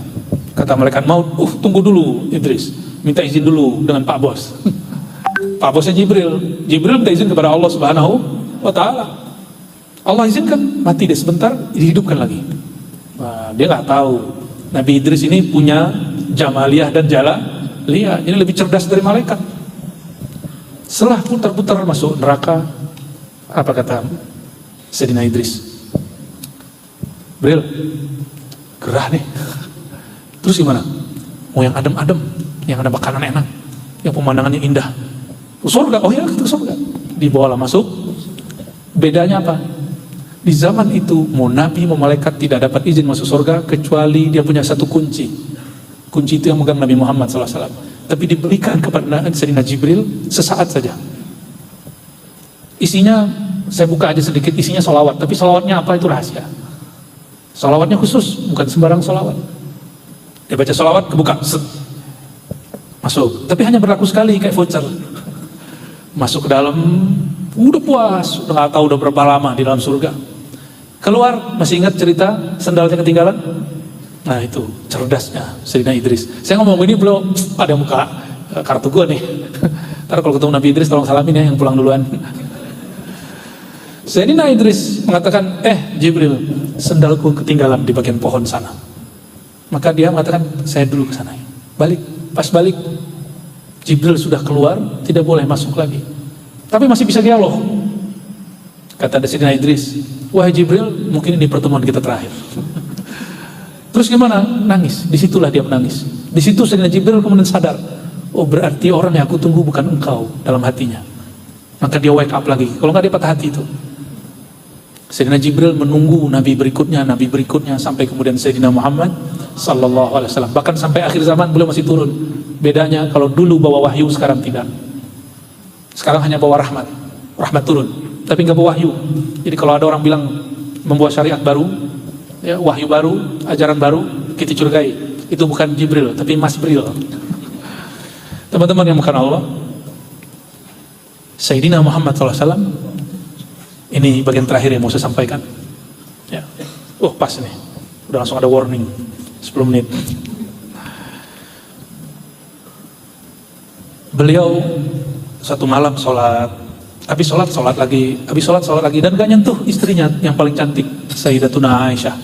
Kata malaikat maut, tunggu dulu Idris, minta izin dulu dengan Pak Bos. Pak Bosnya Jibril. Jibril minta izin kepada Allah Subhanahu wa Ta'ala. Allah izinkan, mati dia sebentar, dihidupkan lagi. Nah, dia nggak tahu Nabi Idris ini punya jamaliyah dan jalaliyah, ini lebih cerdas dari malaikat. Setelah putar-putar masuk neraka, apa kata Sayyidina Idris? Bril, gerah nih. Terus gimana? Mau yang adem-adem, yang ada makanan enak, yang pemandangannya indah. Surga, oh ya, ke surga. Dibawalah masuk. Bedanya apa? Di zaman itu, mau nabi, mau malaikat tidak dapat izin masuk surga kecuali dia punya satu kunci. Kunci itu yang megang Nabi Muhammad SAW. Tapi diberikan kepada Sayyidina Jibril sesaat saja. Isinya, saya buka aja sedikit, isinya sholawat. Tapi sholawatnya apa itu rahasia. Sholawatnya khusus, bukan sembarang sholawat. Dia baca sholawat, kebuka, masuk. Tapi hanya berlaku sekali, kayak voucher. Masuk ke dalam, udah puas, udah gak tahu udah berapa lama di dalam surga. Keluar, masih ingat cerita sendalnya ketinggalan? Nah itu, cerdasnya Sayyidina Idris. Saya ngomong ini belum, ada yang buka kartu gue nih. Ntar kalau ketemu Nabi Idris tolong salamin ya yang pulang duluan. Sayyidina Idris mengatakan, Jibril, sendalku ketinggalan di bagian pohon sana. Maka dia mengatakan, saya dulu ke sana. Balik, pas balik, Jibril sudah keluar, tidak boleh masuk lagi. Tapi masih bisa dialog. Kata Sayyidina Idris, wahai Jibril, mungkin ini pertemuan kita terakhir. Terus gimana? Nangis. Disitulah dia menangis. Disitu Sayyidina Jibril kemudian sadar, oh berarti orang yang aku tunggu bukan engkau, dalam hatinya. Maka dia wake up lagi. Kalau nggak dia patah hati itu. Sayyidina Jibril menunggu nabi berikutnya sampai kemudian Sayyidina Muhammad sallallahu alaihi wasallam. Bahkan sampai akhir zaman beliau masih turun. Bedanya kalau dulu bawa wahyu, sekarang tidak. Sekarang hanya bawa rahmat turun, tapi nggak bawa wahyu. Jadi kalau ada orang bilang membawa syariat baru, ya, wahyu baru, ajaran baru, kita curigai itu bukan Jibril, tapi Mas Bril. Teman-teman yang bukan Allah, Sayyidina Muhammad SAW, ini bagian terakhir yang mau saya sampaikan. Ya. Pas nih, udah langsung ada warning, 10 menit. Beliau satu malam sholat, habis sholat lagi, dan gak nyentuh istrinya yang paling cantik, Sayyidatuna Aisyah.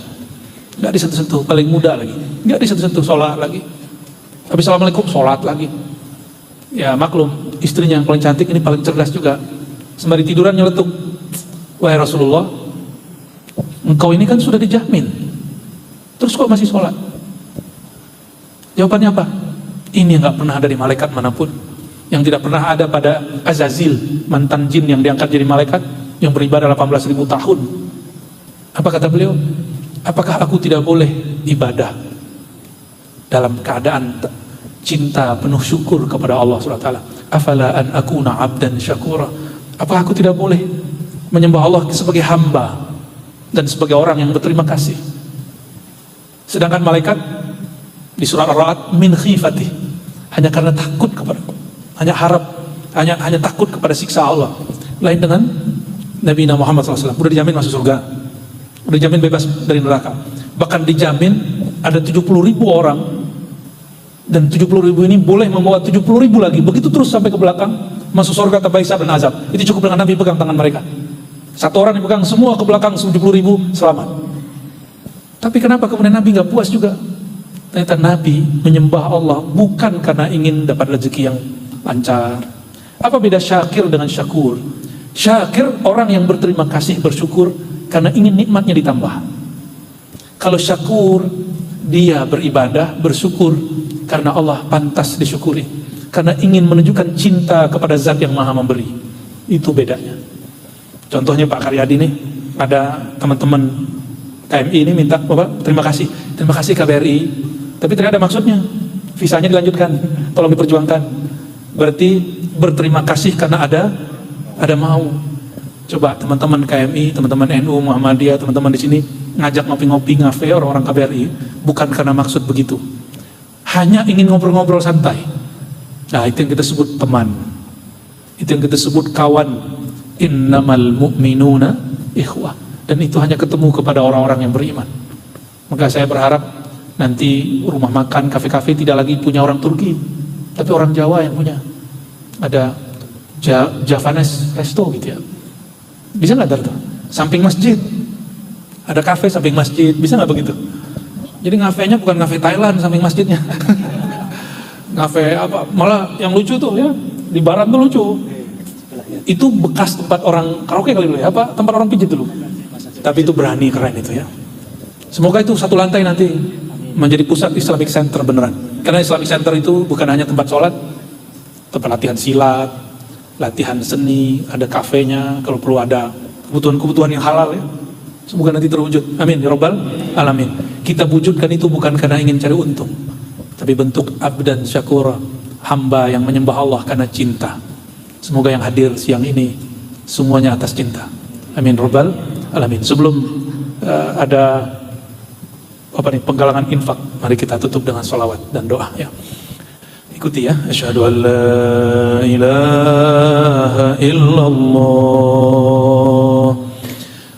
Gak disentuh-sentuh, paling muda lagi, gak disentuh-sentuh, sholat lagi. Habis assalamualaikum, sholat lagi. Ya maklum, istrinya yang paling cantik ini paling cerdas juga. Sembari tiduran nyeletuk, wahai Rasulullah, engkau ini kan sudah dijamin, terus kok masih sholat? Jawabannya apa? Ini gak pernah ada di malaikat manapun, yang tidak pernah ada pada Azazil, mantan jin yang diangkat jadi malaikat, yang beribadah 18.000 tahun. Apa kata beliau? Apakah aku tidak boleh ibadah dalam keadaan cinta penuh syukur kepada Allah SWT? Afala an akuna abdan syakura. Apakah aku tidak boleh menyembah Allah sebagai hamba dan sebagai orang yang berterima kasih? Sedangkan malaikat di surah Ar-Ra'd, min khifati, hanya karena takut kepadaku, hanya takut kepada siksa Allah. Lain dengan Nabi Muhammad SAW, udah dijamin masuk surga, udah dijamin bebas dari neraka. Bahkan dijamin ada 70.000 orang, dan 70.000 ini boleh membawa 70.000 lagi, begitu terus sampai ke belakang, masuk surga tanpa hisab dan azab. Itu cukup dengan Nabi pegang tangan mereka. Satu orang dipegang semua ke belakang, 70.000 selamat. Tapi kenapa kemudian Nabi gak puas juga? Ternyata Nabi menyembah Allah bukan karena ingin dapat rezeki yang lancar. Apa beda syakir dengan syakur? Syakir orang yang berterima kasih, bersyukur karena ingin nikmatnya ditambah. Kalau syakur, dia beribadah, bersyukur karena Allah pantas disyukuri, karena ingin menunjukkan cinta kepada zat yang maha memberi. Itu bedanya. Contohnya Pak Karyadi nih, ada teman-teman KMI ini minta terima kasih KBRI, tapi tidak ada maksudnya, visanya dilanjutkan, tolong diperjuangkan. Berarti berterima kasih karena ada mau. Coba teman-teman KMI, teman-teman NU, Muhammadiyah, teman-teman di sini ngajak ngopi-ngopi, ngafe orang-orang KBRI, bukan karena maksud begitu, hanya ingin ngobrol-ngobrol santai. Nah itu yang kita sebut teman, itu yang kita sebut kawan, Innamal mu'minuna ikhwah. Dan itu hanya ketemu kepada orang-orang yang beriman. Maka saya berharap nanti rumah makan, kafe-kafe tidak lagi punya orang Turki, tapi orang Jawa yang punya. Ada Javanese resto gitu ya. Bisa nggak tuh? Samping masjid. Ada kafe samping masjid, bisa nggak begitu? Jadi ngafenya bukan ngafe Thailand samping masjidnya. Ngafe apa? Malah yang lucu tuh ya, di barat tuh lucu. Itu bekas tempat orang karaoke kali dulu ya, apa? Tempat orang pijit dulu. Tapi itu berani, keren itu ya. Semoga itu satu lantai nanti menjadi pusat Islamic Center beneran. Karena Islamic Center itu bukan hanya tempat sholat, tempat latihan silat, latihan seni, ada kafenya, kalau perlu ada kebutuhan-kebutuhan yang halal ya. Semoga nanti terwujud. Amin ya rabbal alamin. Kita wujudkan itu bukan karena ingin cari untung, tapi bentuk abdan syakura, hamba yang menyembah Allah karena cinta. Semoga yang hadir siang ini semuanya atas cinta. Amin rabbal alamin. Sebelum ada penggalangan infak, mari kita tutup dengan sholawat dan doa ya. Ikuti ya. Asyhadu an la ilaha illallah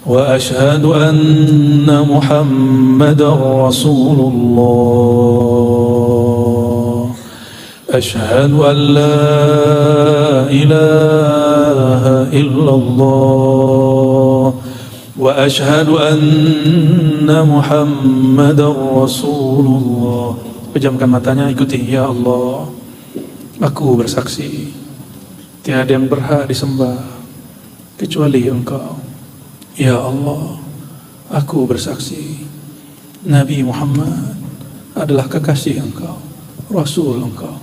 wa asyhadu anna Muhammadar Rasulullah. Asyhadu an la ilaha illallah wa asyhadu anna Muhammadar Rasulullah. Pejamkan matanya, ikuti. Ya Allah, aku bersaksi tiada yang berhak disembah kecuali Engkau. Ya Allah, aku bersaksi Nabi Muhammad adalah kekasih Engkau, Rasul Engkau.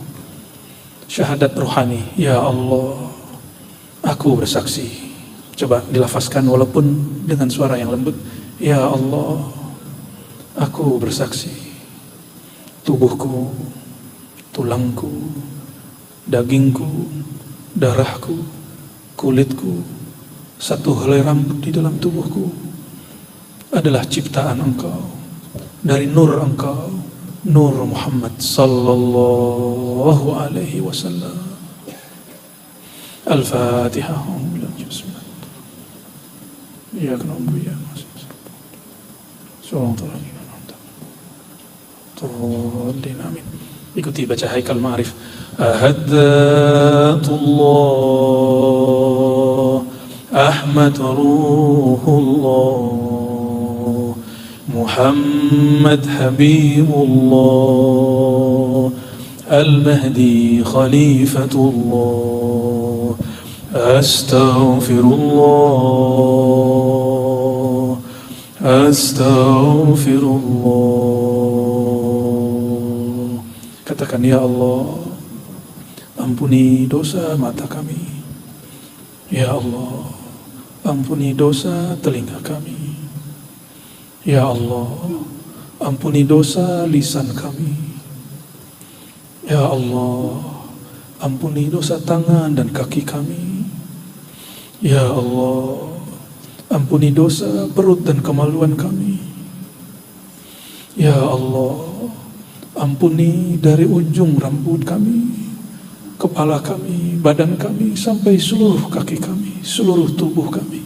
Syahadat rohani. Ya Allah, aku bersaksi. Coba dilafazkan walaupun dengan suara yang lembut. Ya Allah, aku bersaksi tubuhku, tulangku, dagingku, darahku, kulitku, satu helai rambut di dalam tubuhku adalah ciptaan Engkau, dari nur Engkau, Nur Muhammad sallallahu alaihi wasallam. Al-Fatihah. Bismillah. Ya kenapa ya Mas? Amin. Ikuti baca Haikal Ma'arif. Ahdatullah, Ahmad Ruhullah, Muhammad Habibullah, Al-Mahdi Khalifatullah. Astaghfirullah, Astaghfirullah. Katakan, ya Allah, ampuni dosa mata kami. Ya Allah, ampuni dosa telinga kami. Ya Allah, ampuni dosa lisan kami. Ya Allah, ampuni dosa tangan dan kaki kami. Ya Allah, ampuni dosa perut dan kemaluan kami. Ya Allah, ampuni dari ujung rambut kami, kepala kami, badan kami, sampai seluruh kaki kami, seluruh tubuh kami.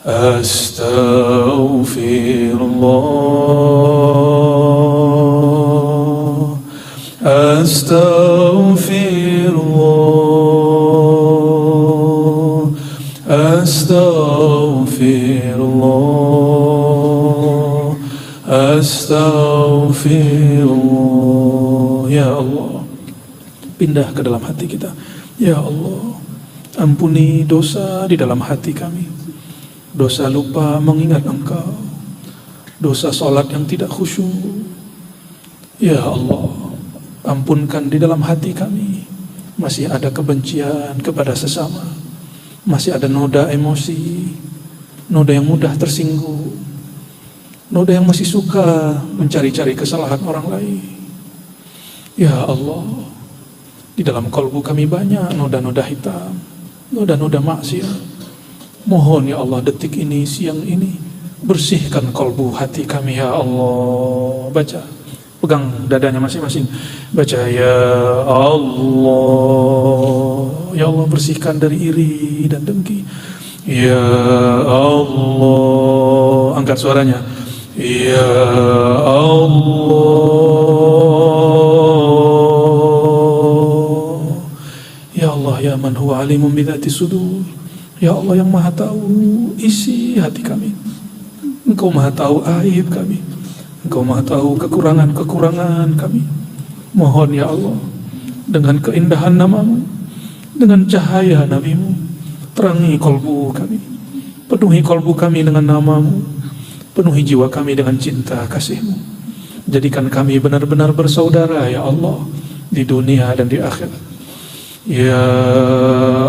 Astaghfirullah, Astaghfirullah, Astaghfirullah, Astaghfirullah. Ya Allah, pindah ke dalam hati kita. Ya Allah, ampuni dosa di dalam hati kami. Dosa lupa mengingat Engkau, dosa sholat yang tidak khusyuk. Ya Allah, ampunkan di dalam hati kami masih ada kebencian kepada sesama, masih ada noda emosi, noda yang mudah tersinggung, noda yang masih suka mencari-cari kesalahan orang lain. Ya Allah, di dalam kalbu kami banyak noda-noda hitam, noda-noda maksiat. Mohon ya Allah, detik ini, siang ini, bersihkan kalbu hati kami ya Allah. Baca, pegang dadanya masing-masing. Baca, ya Allah, Ya Allah, bersihkan dari iri dan dengki. Ya Allah, angkat suaranya. Ya Allah, ya Allah, ya man huwa alimun bidhati sudur. Ya Allah yang maha tahu isi hati kami. Engkau maha tahu aib kami. Engkau maha tahu kekurangan-kekurangan kami. Mohon ya Allah, dengan keindahan namamu, dengan cahaya nabimu, terangi kolbu kami, penuhi kolbu kami dengan namamu, penuhi jiwa kami dengan cinta kasihmu. Jadikan kami benar-benar bersaudara ya Allah, di dunia dan di akhirat. Ya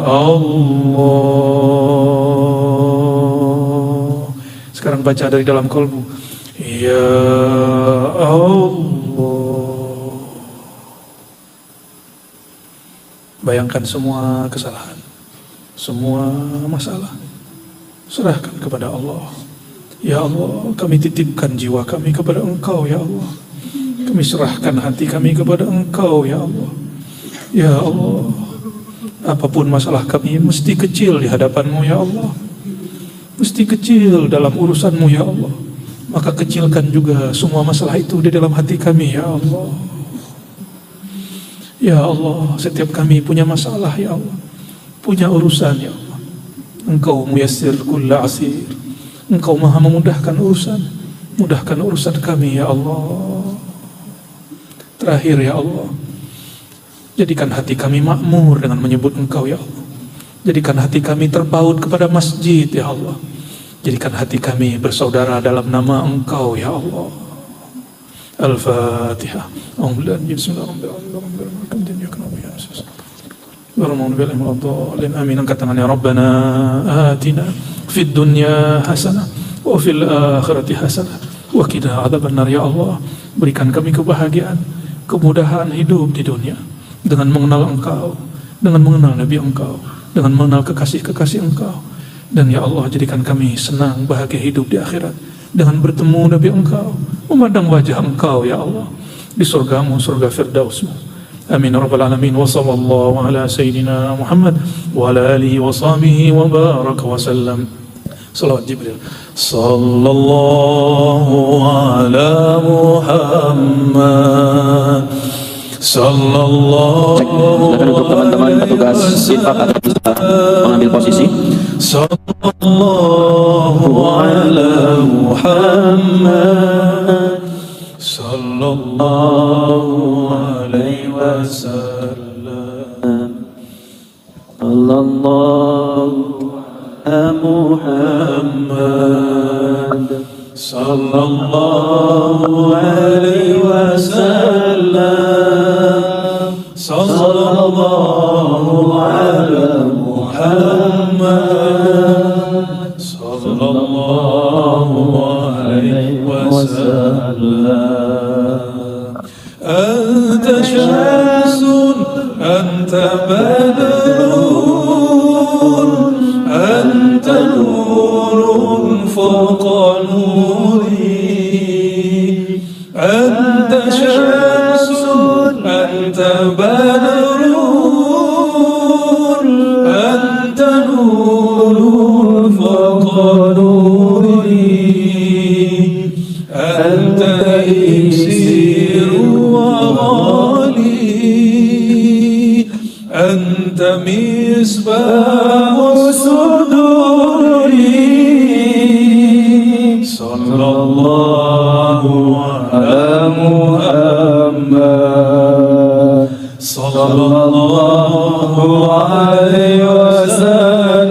Allah. Sekarang baca dari dalam kolbu. Ya Allah. Bayangkan semua kesalahan, semua masalah, serahkan kepada Allah. Ya Allah, kami titipkan jiwa kami kepada Engkau ya Allah. Kami serahkan hati kami kepada Engkau ya Allah. Ya Allah, apapun masalah kami mesti kecil di hadapan-Mu ya Allah, mesti kecil dalam urusan-Mu ya Allah. Maka kecilkan juga semua masalah itu di dalam hati kami ya Allah. Ya Allah, setiap kami punya masalah ya Allah, punya urusan ya Allah. Engkau muyassir kulla asir. Engkau maha memudahkan urusan. Mudahkan urusan kami ya Allah. Terakhir ya Allah, jadikan hati kami makmur dengan menyebut Engkau ya Allah. Jadikan hati kami terpaut kepada masjid ya Allah. Jadikan hati kami bersaudara dalam nama Engkau ya Allah. Al-Fatihah. Bismillahirrahmanirrahim. Amin. Angkat tangannya. Rabbana atina fid dunya hasanah wa fil akhirati hasanah wa qina adzabannar. Ya Allah, berikan kami kebahagiaan, kemudahan hidup di dunia dengan mengenal Engkau, dengan mengenal Nabi Engkau, dengan mengenal kekasih-kekasih Engkau. Dan ya Allah, jadikan kami senang bahagia hidup di akhirat dengan bertemu Nabi Engkau, memandang wajah Engkau ya Allah di surgamu, surga Firdausmu. Amin ya rabbal alamin. Wa sallallahu ala sayyidina Muhammad wa ala alihi wa sahbihi wa baraka wa sallam. Salawat Jibril. Sallallahu ala Muhammad. Sallallahu. Silakan untuk teman-teman petugas infak atau bisa mengambil posisi. Sallallahu ala Muhammad. Sallallahu alaihi wasallam. Sallallahu ala Muhammad. Sallallahu alaihi wasallam. Sallallahu ala Muhammad. Sallallahu alaihi wasallam. Anta syamsun, anta badrun, anta nurun fawqa nuri. Anta syamsun, anta badrun, anta nurun fawqa nuri. Anta iksiru wa ghali, anta misbahu suduri. Sallallahu ala Muhammad. Sallallahu alaihi wasallam.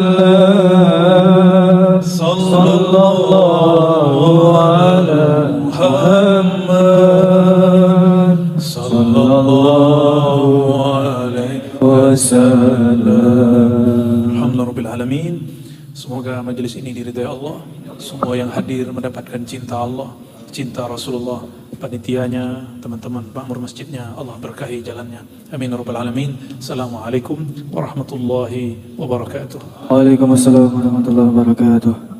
Sallallahu ala Muhammad. Sallallahu alaihi wasallam. Alhamdulillah rabbil alamin. Semoga majelis ini diridhai Allah. Semua yang hadir mendapatkan cinta Allah, cinta Rasulullah, panitianya, teman-teman makmur masjidnya, Allah berkahi jalannya. Amin ya rabbal alamin. Assalamualaikum warahmatullahi wabarakatuh. Waalaikumsalam warahmatullahi wabarakatuh.